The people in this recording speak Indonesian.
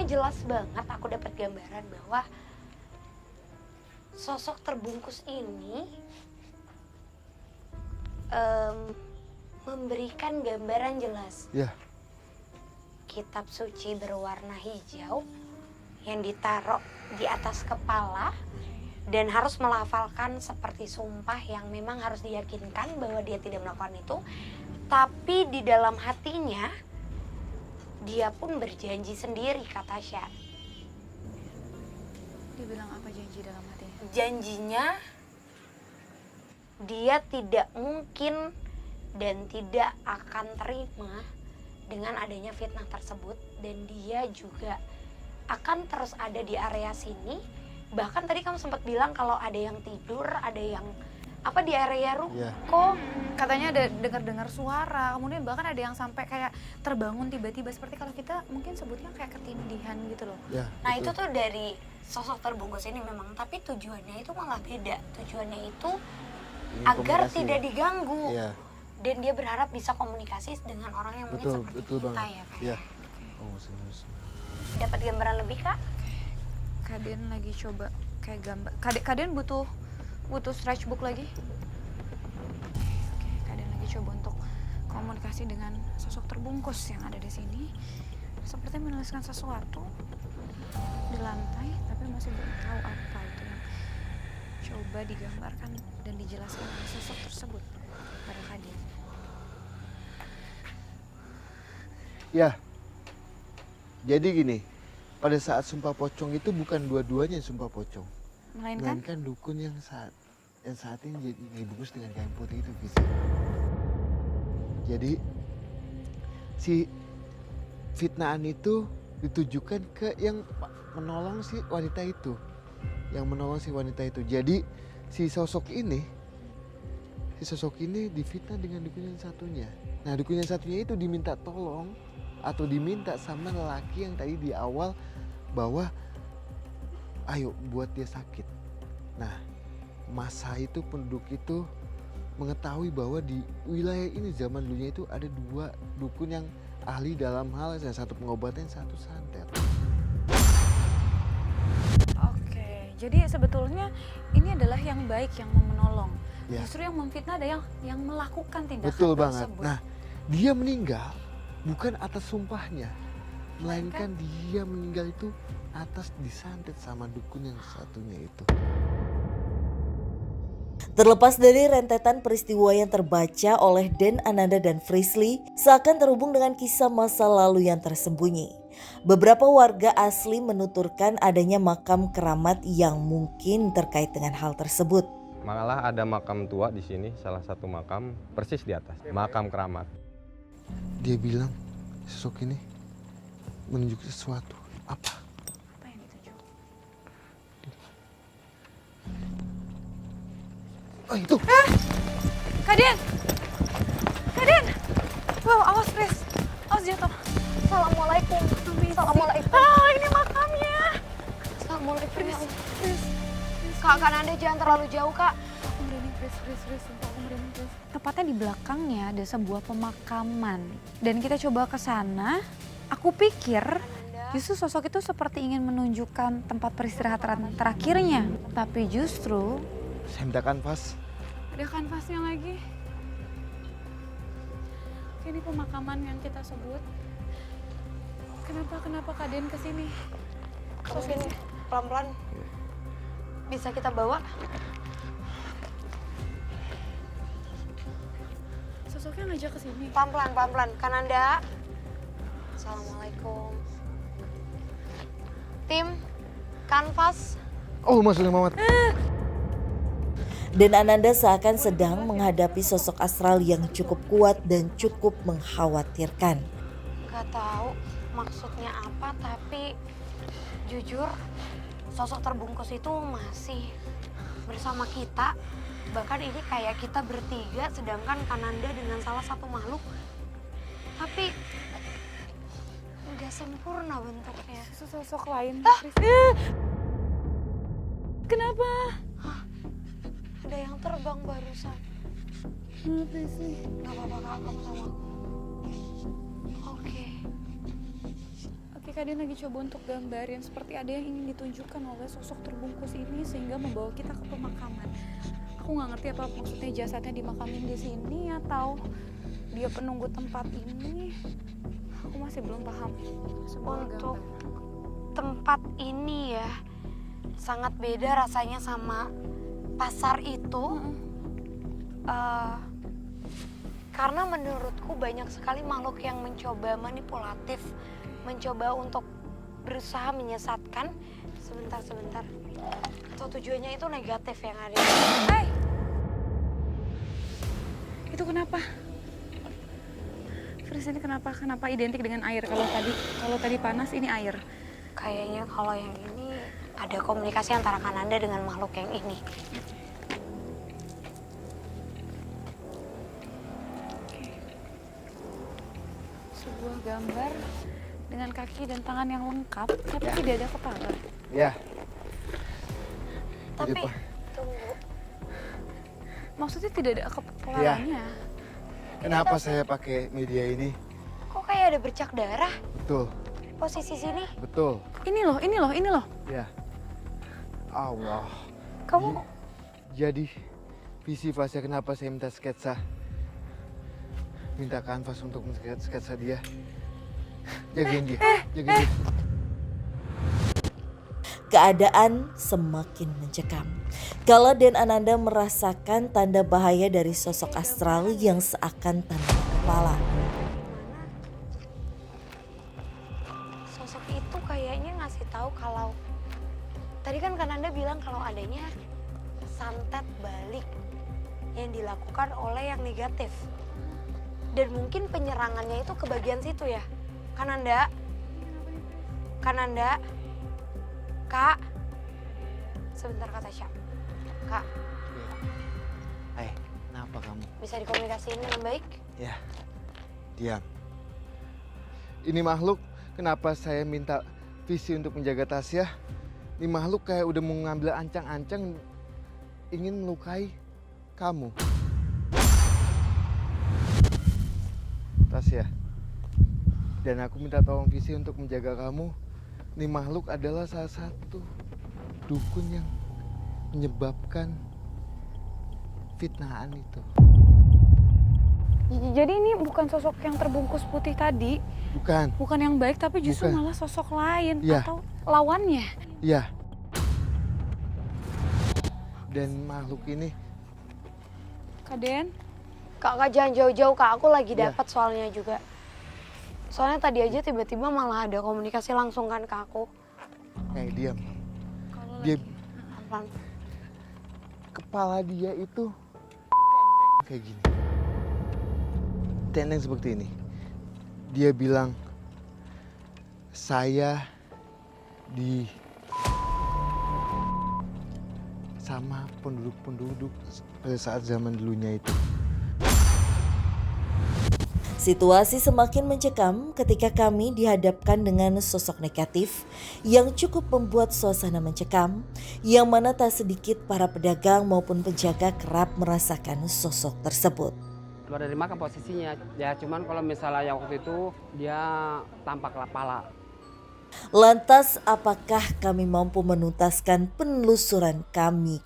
jelas banget aku dapat gambaran bahwa sosok terbungkus ini memberikan gambaran jelas. Ya. Kitab suci berwarna hijau yang ditaruh di atas kepala dan harus melafalkan seperti sumpah yang memang harus diyakinkan bahwa dia tidak melakukan itu. Tapi di dalam hatinya dia pun berjanji sendiri, kata Tasya. Dia bilang apa janji dalam hatinya? Janjinya dia tidak mungkin dan tidak akan terima dengan adanya fitnah tersebut, dan dia juga akan terus ada di area sini. Bahkan tadi kamu sempat bilang kalau ada yang tidur, ada yang apa di area ruko. Katanya ada dengar-dengar suara, kemudian bahkan ada yang sampai kayak terbangun tiba-tiba seperti kalau kita mungkin sebutnya kayak ketindihan gitu loh. Ya, Nah itu tuh dari sosok terbungkus ini memang, tapi tujuannya itu malah beda. Tujuannya itu agar tidak diganggu. Iya. Dan dia berharap bisa komunikasi dengan orang yang mungkin seperti betul kita banget. ya Kak. Iya. Oh, serius. Dapat gambaran lebih Kak? Kaden lagi coba kayak gambar. Kaden butuh sketchbook lagi. Oke, Kaden lagi coba untuk komunikasi dengan sosok terbungkus yang ada di sini. Seperti menuliskan sesuatu di lantai, tapi masih belum tahu apa itu yang coba digambarkan dan dijelaskan oleh sosok tersebut pada Kaden. Ya. Jadi gini, pada saat sumpah pocong itu bukan dua-duanya yang sumpah pocong. Melainkan dukun yang saat ini jadi dibungkus dengan kain putih itu bisa. Jadi si fitnahan itu ditujukan ke yang menolong si wanita itu. Yang menolong si wanita itu. Jadi si sosok ini difitnah dengan dukun yang satunya. Nah, dukun yang satunya itu diminta tolong atau diminta sama lelaki yang tadi di awal bahwa ayo buat dia sakit. Nah, masa itu penduduk itu mengetahui bahwa di wilayah ini zaman dulunya itu ada dua dukun yang ahli dalam hal yang satu pengobatan, satu santet. Oke, jadi sebetulnya ini adalah yang baik yang mau menolong. Ya. Justru yang memfitnah ada yang melakukan tindakan Betul tersebut. banget. Nah, dia meninggal bukan atas sumpahnya, melainkan dia meninggal itu atas disantet sama dukun yang satunya itu. Terlepas dari rentetan peristiwa yang terbaca oleh Den Ananda dan Frisly, seakan terhubung dengan kisah masa lalu yang tersembunyi. Beberapa warga asli menuturkan adanya makam keramat yang mungkin terkait dengan hal tersebut. Malah ada makam tua di sini, salah satu makam persis di atas, makam keramat. Dia bilang sosok ini menunjuk sesuatu. Apa? Apa yang ditunjuk? Oh itu. Kaden! Wow, awas Chris. Awas jatuh. Assalamualaikum. Assalamualaikum. Ini makamnya. Assalamualaikum. Kak Nanda jangan terlalu jauh Kak. Aku merinding Chris. Aku merinding Chris. Tepatnya di belakangnya ada sebuah pemakaman. Dan kita coba ke sana. Aku pikir justru sosok itu seperti ingin menunjukkan tempat peristirahatan terakhirnya. Tapi justru Saya minta kanvas. ada kanvasnya lagi. Oke, ini pemakaman yang kita sebut. Kenapa Kaden kesini? Mungkin pelan-pelan bisa kita bawa. Sosoknya ngajak kesini. Pelan-pelan. Kananda. Assalamualaikum. Tim, kanvas. Oh, Mas Muhammad. Den Ananda seakan sedang menghadapi sosok astral yang cukup kuat dan cukup mengkhawatirkan. Gak tahu maksudnya apa, tapi jujur sosok terbungkus itu masih bersama kita. Bahkan ini kayak kita bertiga, sedangkan Kananda dengan salah satu makhluk. Tapi nggak sempurna bentuknya. Sosok lain. Kenapa? Ada yang terbang barusan. Apa sih? Gak apa-apa Kak, kamu sama aku. Oke. ketika dia lagi coba untuk gambarin seperti ada yang ingin ditunjukkan oleh sosok terbungkus ini sehingga membawa kita ke pemakaman. Aku nggak ngerti apa maksudnya jasadnya dimakamin di sini atau dia penunggu tempat ini. Aku masih belum paham. Untuk tempat ini ya sangat beda rasanya sama pasar itu. Karena menurutku banyak sekali makhluk yang mencoba manipulatif, mencoba untuk berusaha menyesatkan. Sebentar. Atau tujuannya itu negatif yang ada. Hai! Itu kenapa? Fris, ini kenapa identik dengan air? Kalau tadi panas, ini air. Kayaknya kalau yang ini ada komunikasi antara Kananda dengan makhluk yang ini. Sebuah gambar dengan kaki dan tangan yang lengkap, tapi tidak ada kepala. Ya. Tapi Jadi, Pak, tunggu, Maksudnya tidak ada kepalanya. kenapa saya pakai media ini? kok kayak ada bercak darah Betul, posisi sini? betul. Ini loh. Ya. Allah. Kamu Jadi visi fase kenapa saya minta sketsa? Minta kanvas untuk sketsa dia. Jagain dia. Jagain dia. Keadaan semakin mencekam. Kala dan Ananda merasakan tanda bahaya dari sosok astral yang seakan tanpa kepala. sosok itu kayaknya ngasih tahu kalau tadi kan Kananda bilang kalau adanya santet balik yang dilakukan oleh yang negatif. Dan mungkin penyerangannya itu ke bagian situ ya. Kananda. Kak. Sebentar kata Tasya. Kak, Hai, kenapa kamu? bisa dikomunikasiin dengan baik? Ya, diam. Ini makhluk, kenapa saya minta visi untuk menjaga Tasya? Ini makhluk kayak udah mau ngambil ancang-ancang ingin melukai kamu. Tasya. Dan aku minta tolong visi untuk menjaga kamu. Ini makhluk adalah salah satu dukun yang menyebabkan fitnahan itu. Jadi ini bukan sosok yang terbungkus putih tadi, Bukan, bukan yang baik, tapi justru Bukan. malah sosok lain Iya. atau lawannya. ya. Dan makhluk ini, Kak Den, Kak jangan jauh-jauh Kak, aku lagi Iya. dapat soalnya juga. Soalnya tadi aja tiba-tiba malah ada komunikasi langsung kan ke aku. diam. kalau Dia Pelan. kepala dia itu kayak gini. Tendeng seperti ini. Dia bilang saya di sama penduduk-penduduk pada saat zaman dulunya itu. Situasi semakin mencekam ketika kami dihadapkan dengan sosok negatif yang cukup membuat suasana mencekam, yang mana tak sedikit para pedagang maupun penjaga kerap merasakan sosok tersebut. Keluar dari makam posisinya, ya cuman kalau misalnya waktu itu dia tampak kepala. Lantas apakah kami mampu menuntaskan penelusuran kami